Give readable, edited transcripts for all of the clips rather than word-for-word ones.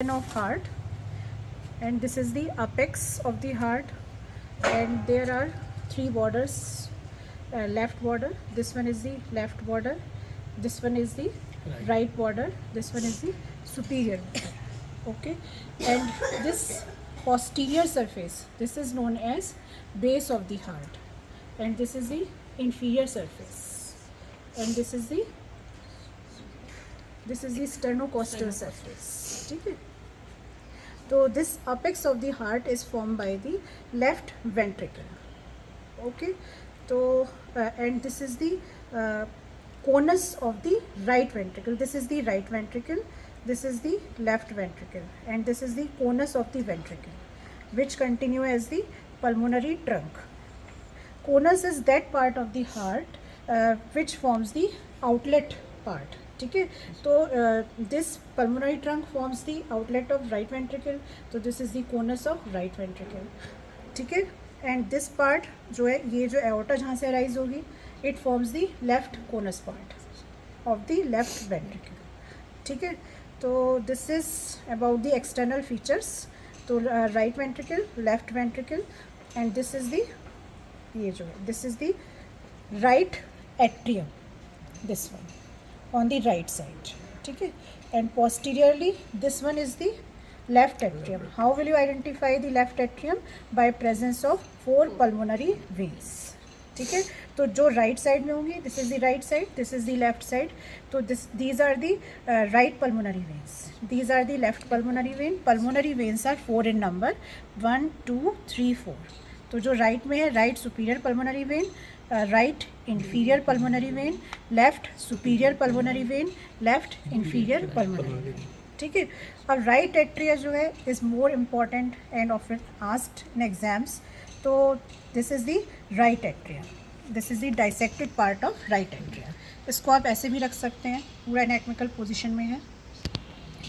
of heart, and this is the apex of the heart, and there are three borders. Left border, this one is the left border, this one is the right border, this one is the superior border. Okay, and this posterior surface, this is known as base of the heart, and this is the inferior surface, and this is the sternocostal surface. ठीक है, तो this apex of the heart is formed by the left ventricle. Okay, so and this is the conus of the right ventricle. This is the right ventricle, this is the left ventricle, and this is the conus of the ventricle, which continue as the pulmonary trunk. Conus is that part of the heart which forms the outlet part. ठीक है, तो this pulmonary trunk forms the outlet of right ventricle, तो this is the conus of right ventricle. ठीक है, and this part जो है, ये जो एओर्टा जहाँ से अराइज होगी, it forms the left conus part of the left ventricle. ठीक है, तो this is about the external features. तो right ventricle, left ventricle, and this is the, ये जो है, this is the right atrium, this one on the right side. ठीक है, and posteriorly this one is the left atrium. How will you identify the left atrium? By presence of 4 pulmonary veins. ठीक है, तो जो right side में होंगी, this is the right side, this is the left side, तो these are the right pulmonary veins, these are the left pulmonary vein. Pulmonary veins are 4 in number, 1 2 3 4. तो जो right में है, right superior pulmonary vein, right inferior pulmonary vein, left superior pulmonary vein, left inferior pulmonary vein. ठीक है, अब right atria जो है is more important and often asked in exams. तो this is the right atria, this is the dissected part of right atria. इसको आप ऐसे भी रख सकते हैं, पूरा एनाटॉमिकल पोजिशन में है.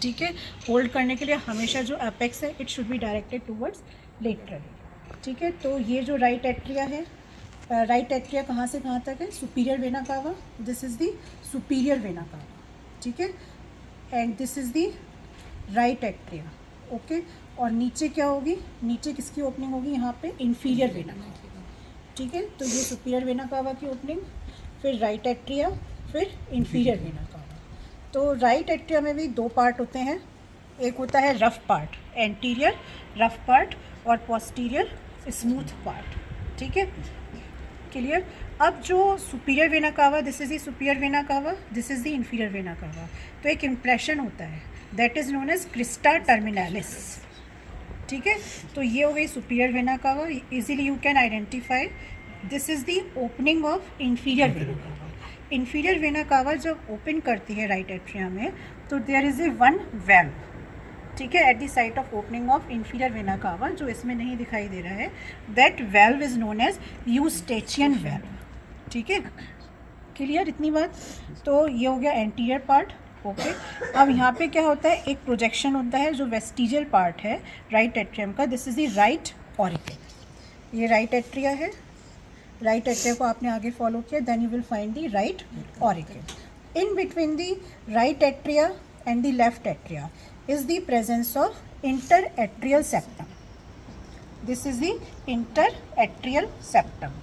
ठीक है, होल्ड करने के लिए हमेशा जो एपेक्स है, it should be directed towards laterally. ठीक है, तो ये जो राइट एट्रिया है, राइट एट्रिया कहाँ से कहाँ तक है? Superior vena cava, this is the superior vena cava. ठीक है, and this is the right atria. Okay, और नीचे क्या होगी? नीचे किसकी ओपनिंग होगी? यहाँ पे इंफीरियर वेना कावा. ठीक है, तो ये सुपीरियर वेना कावा की ओपनिंग, फिर राइट एट्रिया, फिर इंफीरियर वेना कावा. तो राइट एट्रिया में भी 2 पार्ट होते हैं. एक होता है rough part, anterior rough part, और पोस्टीरियर स्मूथ पार्ट. ठीक है, क्लियर. अब जो superior vena cava, this is the superior vena cava, this is the inferior vena cava. तो एक इम्प्रेशन होता है, that is known as crista terminalis. ठीक है, तो ये हो गई superior vena cava. Easily you can identify, this is the opening of inferior vena cava. Inferior vena cava जब ओपन करती है राइट एट्रिया में, तो there is a one valve. ठीक है, at the site of opening of inferior vena cava, जो इसमें नहीं दिखाई दे रहा है, that valve is known as Eustachian valve. ठीक है, क्लियर इतनी बात. तो ये हो गया एंटीरियर पार्ट. ओके, अब यहाँ पे क्या होता है, एक प्रोजेक्शन होता है जो वेस्टिजियल पार्ट है राइट एट्रियम का. This is the right auricle. ये राइट एट्रिया है, राइट एट्रिया को आपने आगे फॉलो किया, then you will find the right auricle. In between the right atria and the left atria is the presence of interatrial septum. This is the interatrial septum,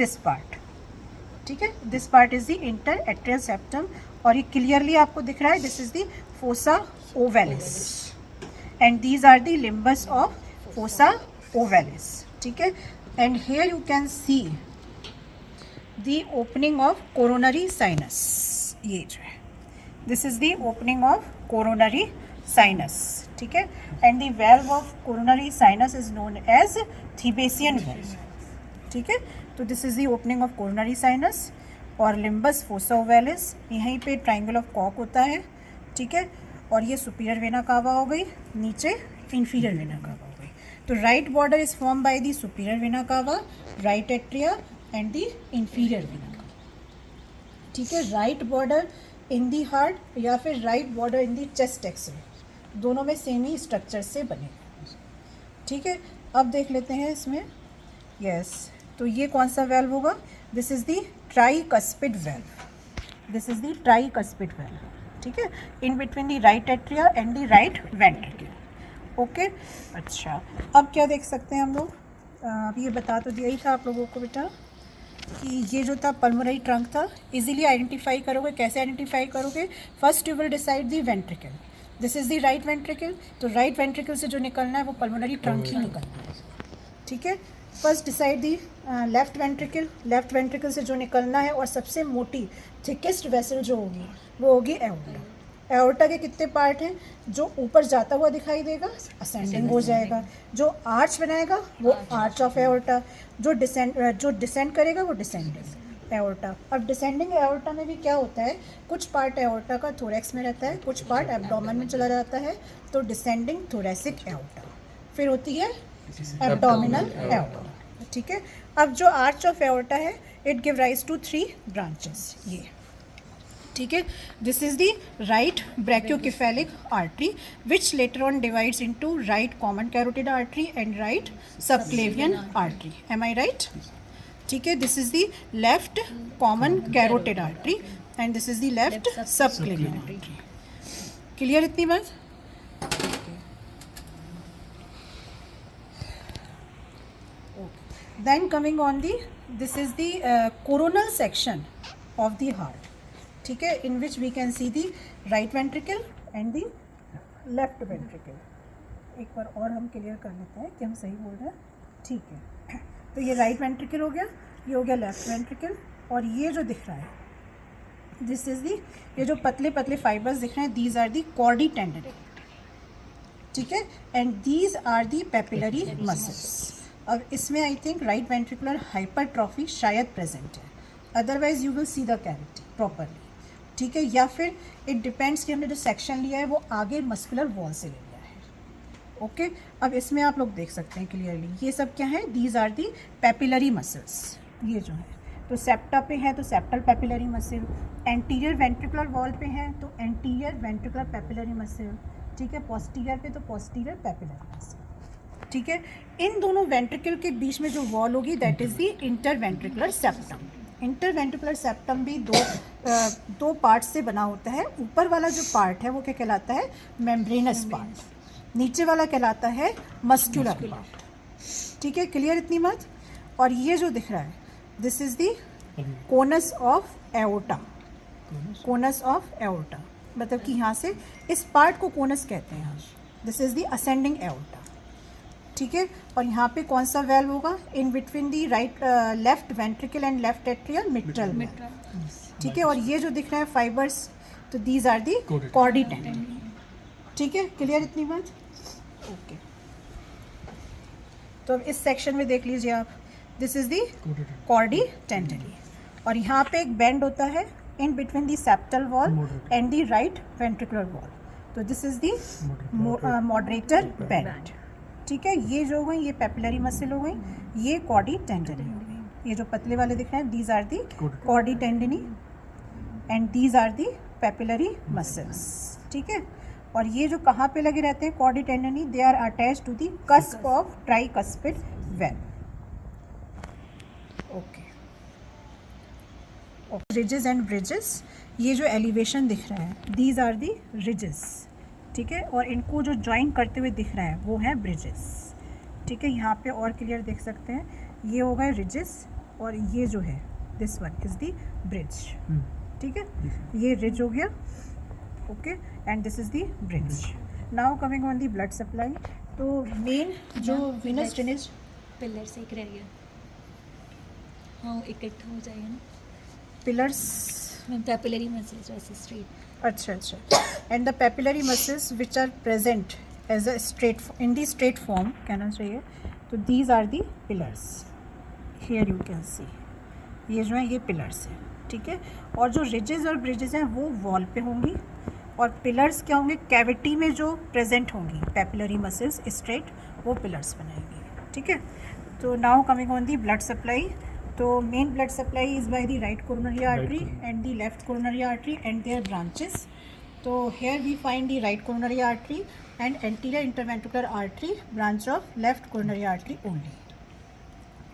this part. ठीक है, this part is the interatrial septum, और ये clearly आपको दिख रहा है, this is the fossa ovalis, and these are the limbus of fossa ovalis. ठीक है, and here you can see the opening of coronary sinus. ये जो है, this is the opening of coronary sinus. ठीक है, and the valve of coronary sinus is known as Thebesian valve. ठीक है, तो this is the opening of coronary sinus, और limbus fossa ovalis, यहीं पे triangle of Koch होता है. ठीक है, और ये superior vena cava हो गई, नीचे inferior vena cava हो गई. तो right border is formed by the superior vena cava, right atria, and the inferior vena cava. ठीक है, right border in the heart या फिर right border in the chest X ray, दोनों में सेम ही structure से बने. ठीक है, अब देख लेते हैं इसमें. यस, तो ये कौन सा वेल्व होगा? This is the tricuspid valve, this is the tricuspid valve. ठीक है, in between the right atria and the right ventricle. Okay, अच्छा अब क्या देख सकते हैं हम लोग? अभी ये बता तो दिया ही था आप लोगों को बेटा कि ये जो था पल्मोनरी ट्रंक था, इजीली आइडेंटिफाई करोगे। कैसे आइडेंटिफाई करोगे? First you will decide the ventricle, this is the right ventricle, तो राइट वेंट्रिकल से जो निकलना है वो पल्मोनरी ट्रंक ही निकलना है, ठीक है। फर्स्ट डिसाइड दी लेफ्ट वेंट्रिकल, लेफ्ट वेंट्रिकल से जो निकलना है और सबसे मोटी थिकेस्ट वेसल जो होगी वो होगी एओर्टा। एओर्टा के कितने पार्ट हैं? जो ऊपर जाता हुआ दिखाई देगा असेंडिंग हो जाएगा, जो आर्च बनाएगा वो आर्च ऑफ एओर्टा, जो डिसेंड करेगा वो डिसेंडिंग एओर्टा। अब डिसेंडिंग एओर्टा में भी क्या होता है, कुछ पार्ट एओर्टा का थोरैक्स में रहता है, कुछ पार्ट एब्डोमेन में चला जाता है, तो डिसेंडिंग थोरैसिक एओर्टा। फिर होती है एब्डोमिनल एओर्टा, ठीक है। अब जो आर्च ऑफ एओर्टा है it give rise to 3 branches, ये ठीक है। This is the right brachiocephalic artery which later on divides into right common carotid artery and right subclavian artery, am I right? ठीक है, this is the left common carotid artery and this is the left subclavian artery. Clear इतनी बात? Then coming on the, this is the coronal section of the heart, ठीक है, in which we can see the right ventricle and the left ventricle। एक बार और हम clear कर लेते हैं कि हम सही बोल रहे हैं, ठीक है। तो ये राइट वेंट्रिकल हो गया, ये हो गया लेफ्ट वेंट्रिकल, और ये जो दिख रहा है दिस इज दी, ये जो पतले पतले फाइबर्स दिख रहे हैं these are the chordae tendon, ठीक है, and these are the papillary muscles. अब इसमें I think right ventricular hypertrophy शायद प्रेजेंट है, otherwise you will see the cavity properly, ठीक है, या फिर इट डिपेंड्स कि हमने जो सेक्शन लिया है वो आगे मस्कुलर वॉल से ले लिया है। ओके, अब इसमें आप लोग देख सकते हैं क्लियरली ये सब क्या है, these are the papillary muscles. ये जो है तो सेप्टा पे है तो septal papillary muscle, anterior ventricular wall पे है तो एंटीरियर वेंट्रिकुलर पेपिलरी मसल, ठीक है, पोस्टीरियर पे तो पोस्टीरियर पेपिलरी मसल, ठीक है। इन दोनों वेंट्रिकल के बीच में जो वॉल होगी that is the interventricular septum. Interventricular septum भी दो पार्ट से बना होता है। ऊपर वाला जो पार्ट है वो क्या कहलाता है, मेम्ब्रेनस पार्ट, नीचे वाला कहलाता है मस्कुलर पार्ट, ठीक है, क्लियर इतनी बात? और ये जो दिख रहा है this is the conus of aorta, conus of aorta मतलब कि यहाँ से इस पार्ट को कोनस कहते हैं, this is the ascending aorta, ठीक है। और यहाँ पे कौन सा वेल्व होगा, इन between the right left ventricle and left atrial mitral, ठीक है। और ये जो दिख रहा है फाइबर्स तो these are the chordae tendon, ठीक है, क्लियर इतनी बात? ओके, तो अब इस सेक्शन में देख लीजिए आप, this is the chordae tendon, और यहाँ पे एक बेंड होता है in between the septal wall and the right ventricular wall, तो this is the moderator band, ठीक है। ये जो हो गई ये पेपिलरी मसल हो गई, ये कॉर्डी टेंडनी हो गई, ये जो पतले वाले दिख रहे हैं these are the chordae tendineae and these are the papillary muscles, ठीक है। और ये जो कहाँ पे लगे रहते हैं chordae tendineae, they are attach to the cusp of tricuspid valve, okay. Ridges and bridges, ये जो एलिवेशन दिख रहा है दीज आर दी रिजेस, ठीक है, और इनको जो ज्वाइन करते हुए दिख रहा है वो है ब्रिजेस, ठीक है। यहाँ पे और क्लियर देख सकते हैं, ये हो गए रिजेस और ये जो है this one is the bridge, ठीक है, ये रिज हो गया, okay, and this is the bridge. Now coming on the blood supply, तो मेन जो वीनस ड्रेनेज पिलर से एक रह गया, हाँ इकट्ठा हो जाएगा ना, पिलर्स पेपिलरी मसल्स वैसे स्ट्रेट, अच्छा अच्छा, and the papillary muscles which are present as a straight in the straight form कहना चाहिए, तो these are the pillars, here you can see, ये जो है ये पिलर्स है, ठीक है। और जो रिजेस और ब्रिजेस हैं वो वॉल पे होंगी, और पिलर्स क्या होंगे, कैविटी में जो प्रेजेंट होंगी पेपिलरी मसल्स स्ट्रेट, वो पिलर्स बनाएंगे, ठीक है। तो now coming on the blood supply, तो main blood supply is by the right coronary artery and the left coronary artery and their branches. तो here we find the right coronary artery and anterior interventricular artery branch of left coronary artery only,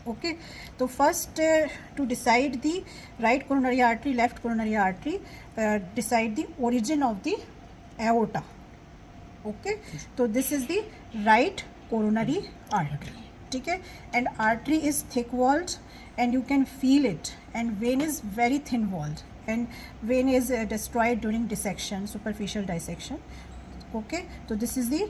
Okay, so first to decide the right coronary artery, left coronary artery, decide the origin of the aorta. Okay, so this is the right coronary artery. ठीक है, and artery is thick walled and you can feel it, and vein is very thin walled, and vein is destroyed during dissection, superficial dissection. Okay, so this is the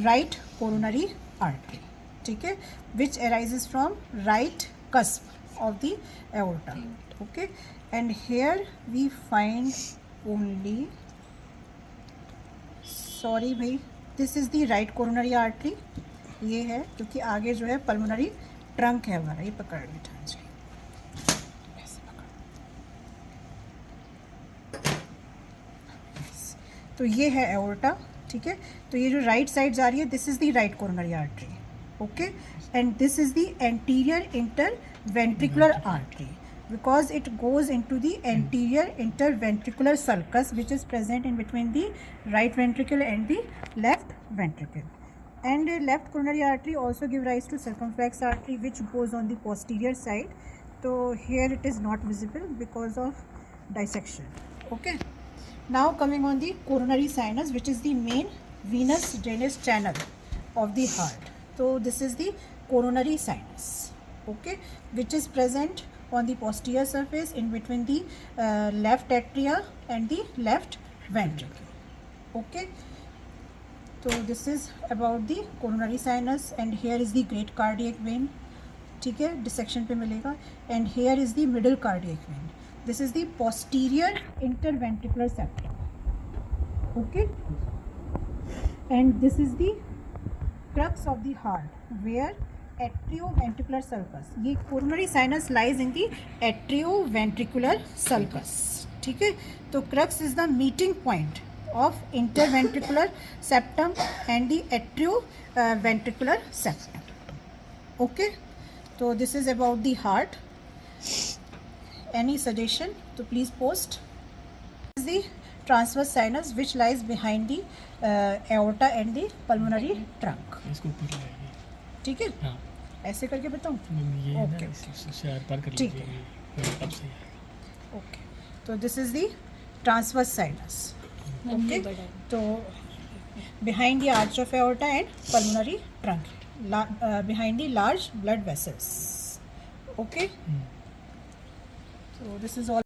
right coronary artery. ठीक है, which arises from right cusp of the aorta. Okay, and here we find only, sorry भाई, this is the right coronary artery, ये है, क्योंकि आगे जो है pulmonary trunk है हमारा, ये पकड़ लेना चाहिए, ऐसे पकड़। तो ये है एओर्टा, ठीक है, तो ये जो राइट साइड जा रही है, this is the right coronary artery. Okay, and this is the anterior interventricular artery because it goes into the anterior interventricular sulcus, which is present in between the right ventricle and the left ventricle. And left coronary artery also give rise to circumflex artery, which goes on the posterior side. So here it is not visible because of dissection. Okay, now coming on the coronary sinus, which is the main venous drainage channel of the heart. So this is the coronary sinus, okay, which is present on the posterior surface in between the left atria and the left ventricle. Okay, so this is about the coronary sinus, and here is the great cardiac vein, ठीक है, dissection पे मिलेगा, and here is the middle cardiac vein. This is the posterior interventricular septum. Okay, and this is the crux of the heart where atrioventricular sulcus, ये coronary sinus lies in the atrioventricular sulcus. ठीक है, तो crux is the meeting point of interventricular septum and the atrioventricular septum. Okay, so this is about the heart. Any suggestion to please post. This is the transverse sinus which lies behind the aorta and the pulmonary trunk. इसको ऊपर लाइए. ठीक है, हाँ, ऐसे करके बताऊँ. ये है Okay. ना, इससे आर पार कर ठीक लीजिए. अब सही आएगा. ओके, तो this is the transverse sinus. नन्हे Okay, बड़ा तो behind the arch of aorta and pulmonary trunk, behind the large blood vessels. Okay, so this is all.